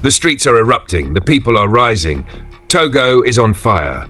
The streets are erupting, the people are rising. Togo is on fire.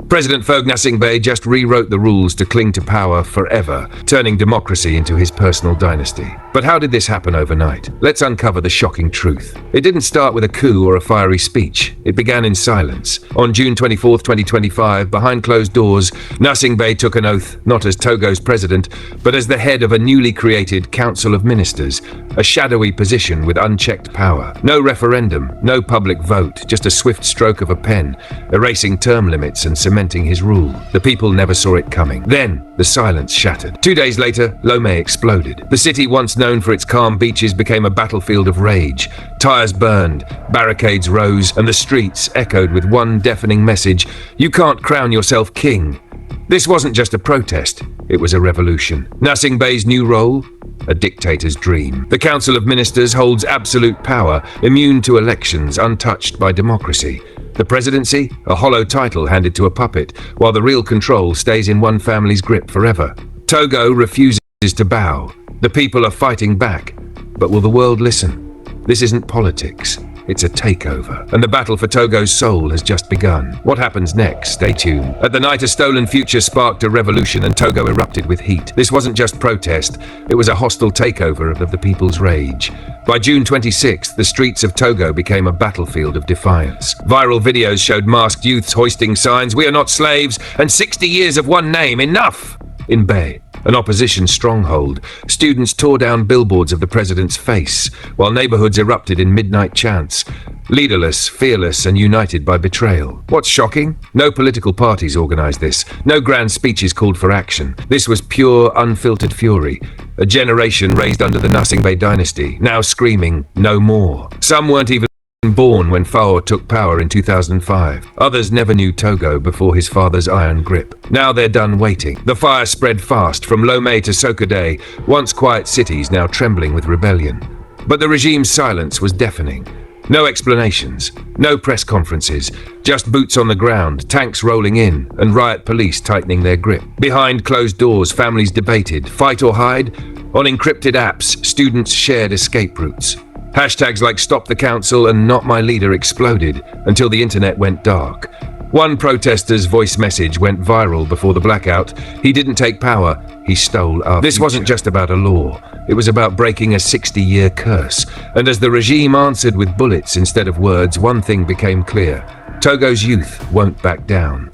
President FAURE GNASSINGBE just rewrote the rules to cling to power forever, turning democracy into his personal dynasty. But how did this happen overnight? Let's uncover the shocking truth. It didn't start with a coup or a fiery speech. It began in silence. On June 24, 2025, behind closed doors, Gnassingbe took an oath, not as Togo's president, but as the head of a newly created Council of Ministers, a shadowy position with unchecked power. No referendum, no public vote, just a swift stroke of a pen, erasing term limits and cementing his rule. The people never saw it coming. Then, the silence shattered. 2 days later, Lomé exploded. The city once known for its calm beaches became a battlefield of rage. Tires burned, barricades rose, and the streets echoed with one deafening message: you can't crown yourself king. This wasn't just a protest, it was a revolution. Gnassingbe's new role? A dictator's dream. The Council of Ministers holds absolute power, immune to elections, untouched by democracy. The presidency? A hollow title handed to a puppet, while the real control stays in one family's grip forever. Togo refuses to bow. The people are fighting back. But will the world listen? This isn't politics. It's a takeover. And the battle for Togo's soul has just begun. What happens next? Stay tuned. At the night, a stolen future sparked a revolution and Togo erupted with heat. This wasn't just protest. It was a hostile takeover of the people's rage. By June 26th, the streets of Togo became a battlefield of defiance. Viral videos showed masked youths hoisting signs, "We are not slaves," and 60 years of one name, enough! In Bay, an opposition stronghold, students tore down billboards of the president's face, while neighborhoods erupted in midnight chants. Leaderless, fearless, and united by betrayal. What's shocking? No political parties organized this. No grand speeches called for action. This was pure, unfiltered fury. A generation raised under the Gnassingbe dynasty, now screaming, "No more." Some weren't even born when FAURE took power in 2005. Others never knew Togo before his father's iron grip. Now they're done waiting. The fire spread fast, from Lomé to Sokode, once quiet cities now trembling with rebellion. But the regime's silence was deafening. No explanations, no press conferences, just boots on the ground, tanks rolling in, and riot police tightening their grip. Behind closed doors, families debated, fight or hide. On encrypted apps, students shared escape routes. Hashtags like "Stop the Council" and "Not My Leader" exploded until the internet went dark. One protester's voice message went viral before the blackout. He didn't take power, he stole our This wasn't just about a law. It was about breaking a 60-year curse. And as the regime answered with bullets instead of words, one thing became clear. Togo's youth won't back down.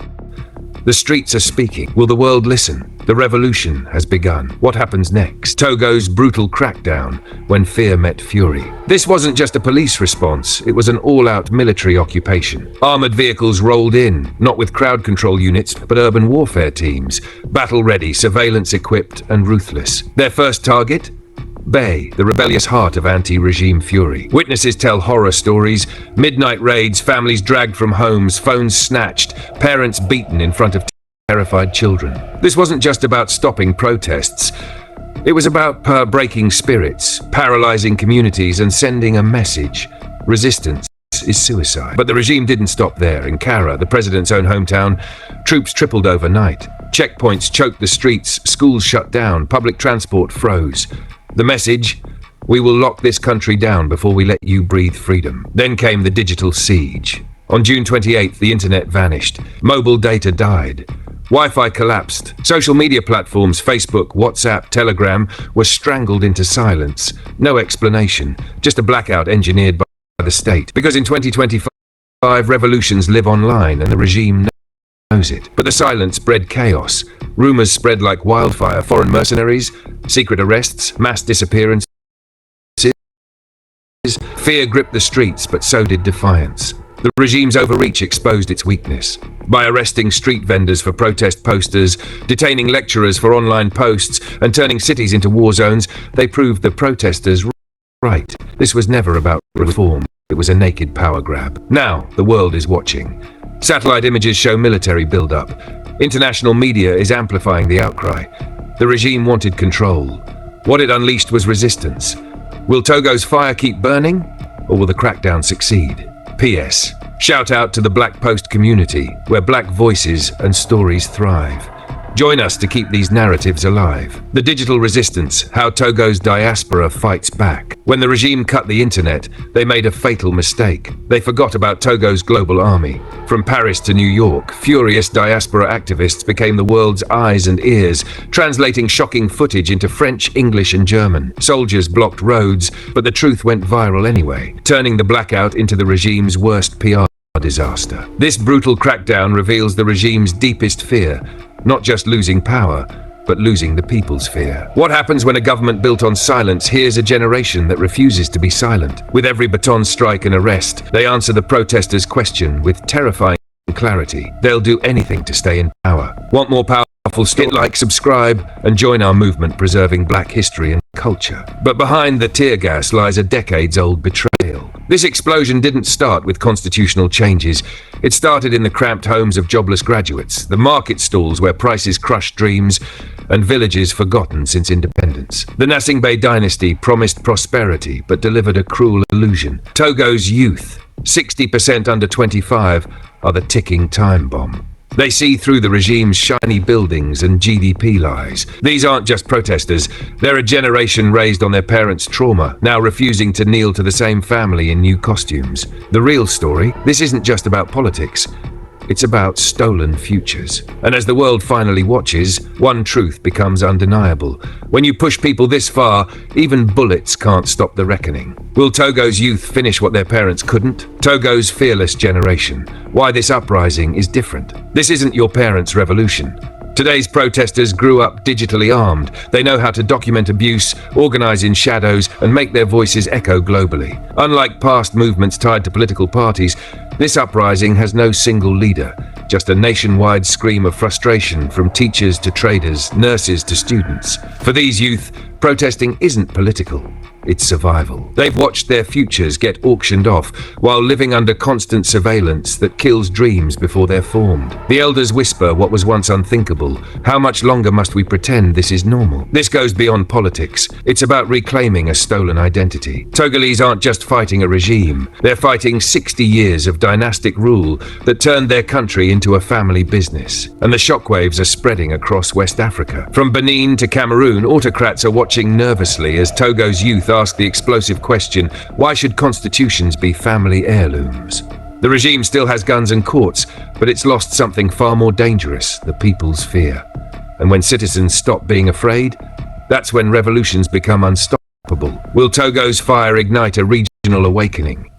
The streets are speaking. Will the world listen? The revolution has begun. What happens next? Togo's brutal crackdown when fear met fury. This wasn't just a police response, it was an all-out military occupation. Armored vehicles rolled in, not with crowd control units, but urban warfare teams. Battle-ready, surveillance-equipped, and ruthless. Their first target? Bay, the rebellious heart of anti-regime fury. Witnesses tell horror stories, midnight raids, families dragged from homes, phones snatched, parents beaten in front of terrified children. This wasn't just about stopping protests. It was about breaking spirits, paralyzing communities, and sending a message. Resistance is suicide. But the regime didn't stop there. In Kara, the president's own hometown, troops tripled overnight. Checkpoints choked the streets, schools shut down, public transport froze. The message: we will lock this country down before we let you breathe freedom. Then came the digital siege. On June 28th, the internet vanished. Mobile data died. Wi-Fi collapsed. Social media platforms, Facebook, WhatsApp, Telegram, were strangled into silence. No explanation, just a blackout engineered by the state. Because in 2025, revolutions live online and the regime knows it. But the silence bred chaos. Rumors spread like wildfire. Foreign mercenaries, secret arrests, mass disappearances. Fear gripped the streets, but so did defiance. The regime's overreach exposed its weakness. By arresting street vendors for protest posters, detaining lecturers for online posts, and turning cities into war zones, they proved the protesters right. This was never about reform. It was a naked power grab. Now, the world is watching. Satellite images show military buildup. International media is amplifying the outcry. The regime wanted control. What it unleashed was resistance. Will Togo's fire keep burning, or will the crackdown succeed? P.S. Shout out to the Black Post community, where black voices and stories thrive. Join us to keep these narratives alive. The digital resistance, how Togo's diaspora fights back. When the regime cut the internet, they made a fatal mistake. They forgot about Togo's global army. From Paris to New York, furious diaspora activists became the world's eyes and ears, translating shocking footage into French, English, and German. Soldiers blocked roads, but the truth went viral anyway, turning the blackout into the regime's worst PR disaster. This brutal crackdown reveals the regime's deepest fear, not just losing power, but losing the people's fear. What happens when a government built on silence hears a generation that refuses to be silent? With every baton strike and arrest, they answer the protesters' question with terrifying clarity. They'll do anything to stay in power. Want more powerful stories? Like, subscribe, and join our movement preserving black history and culture. But behind the tear gas lies a decades-old betrayal. This explosion didn't start with constitutional changes. It started in the cramped homes of jobless graduates, the market stalls where prices crushed dreams, and villages forgotten since independence. The Gnassingbe dynasty promised prosperity but delivered a cruel illusion. Togo's youth, 60% under 25, are the ticking time bomb. They see through the regime's shiny buildings and GDP lies. These aren't just protesters. They're a generation raised on their parents' trauma, now refusing to kneel to the same family in new costumes. The real story, this isn't just about politics. It's about stolen futures. And as the world finally watches, one truth becomes undeniable. When you push people this far, even bullets can't stop the reckoning. Will Togo's youth finish what their parents couldn't? Togo's fearless generation. Why this uprising is different. This isn't your parents' revolution. Today's protesters grew up digitally armed. They know how to document abuse, organize in shadows, and make their voices echo globally. Unlike past movements tied to political parties, this uprising has no single leader, just a nationwide scream of frustration from teachers to traders, nurses to students. For these youth, protesting isn't political. It's survival. They've watched their futures get auctioned off while living under constant surveillance that kills dreams before they're formed. The elders whisper what was once unthinkable. How much longer must we pretend this is normal? This goes beyond politics. It's about reclaiming a stolen identity. Togolese aren't just fighting a regime. They're fighting 60 years of dynastic rule that turned their country into a family business. And the shockwaves are spreading across West Africa. From Benin to Cameroon, autocrats are watching nervously as Togo's youth ask the explosive question, why should constitutions be family heirlooms? The regime still has guns and courts, but it's lost something far more dangerous, the people's fear. And when citizens stop being afraid, that's when revolutions become unstoppable. Will Togo's fire ignite a regional awakening?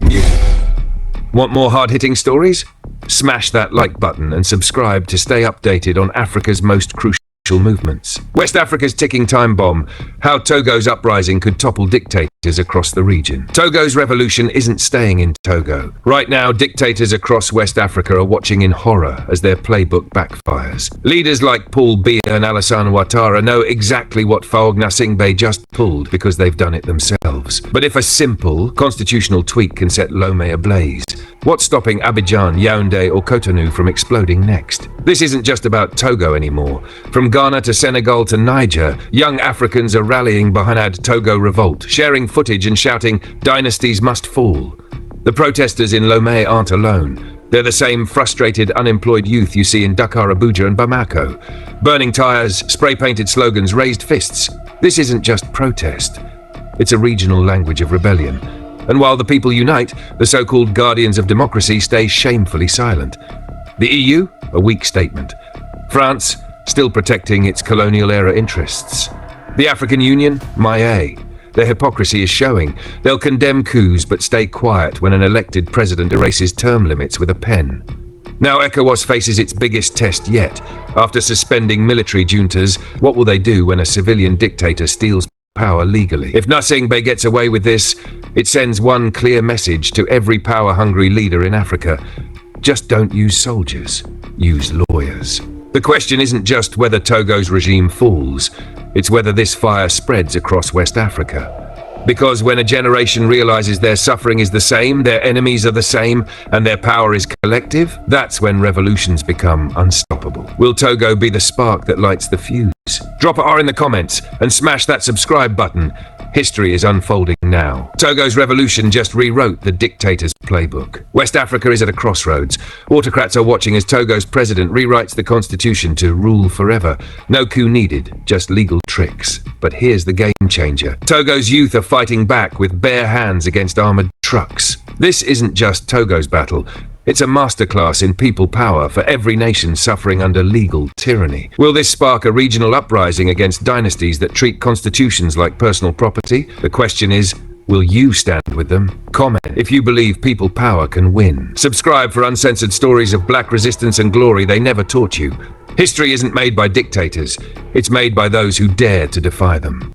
Want more hard-hitting stories? Smash that like button and subscribe to stay updated on Africa's most crucial movements. West Africa's ticking time bomb, how Togo's uprising could topple dictators across the region. Togo's revolution isn't staying in Togo. Right now, dictators across West Africa are watching in horror as their playbook backfires. Leaders like Paul Biya and Alassane Ouattara know exactly what FAURE Gnassingbe just pulled because they've done it themselves. But if a simple constitutional tweak can set Lomé ablaze, what's stopping Abidjan, Yaoundé, or Cotonou from exploding next? This isn't just about Togo anymore. From Ghana to Senegal to Niger, young Africans are rallying behind the Togo revolt, sharing footage and shouting, "Dynasties must fall." The protesters in Lomé aren't alone. They're the same frustrated, unemployed youth you see in Dakar, Abuja, and Bamako. Burning tires, spray-painted slogans, raised fists. This isn't just protest. It's a regional language of rebellion. And while the people unite, the so-called guardians of democracy stay shamefully silent. The EU? A weak statement. France? Still protecting its colonial-era interests. The African Union? MIA. Their hypocrisy is showing. They'll condemn coups but stay quiet when an elected president erases term limits with a pen. Now ECOWAS faces its biggest test yet. After suspending military juntas, what will they do when a civilian dictator steals power legally? If Gnassingbe gets away with this, it sends one clear message to every power-hungry leader in Africa. Just don't use soldiers. Use lawyers. The question isn't just whether Togo's regime falls, it's whether this fire spreads across West Africa. Because when a generation realizes their suffering is the same, their enemies are the same, and their power is collective, that's when revolutions become unstoppable. Will Togo be the spark that lights the fuse? Drop a R in the comments and smash that subscribe button. History is unfolding now. Togo's revolution just rewrote the dictator's playbook. West Africa is at a crossroads. Autocrats are watching as Togo's president rewrites the constitution to rule forever. No coup needed, just legal tricks. But here's the game changer. Togo's youth are fighting back with bare hands against armored trucks. This isn't just Togo's battle. It's a masterclass in people power for every nation suffering under legal tyranny. Will this spark a regional uprising against dynasties that treat constitutions like personal property? The question is, will you stand with them? Comment if you believe people power can win. Subscribe for uncensored stories of black resistance and glory they never taught you. History isn't made by dictators. It's made by those who dare to defy them.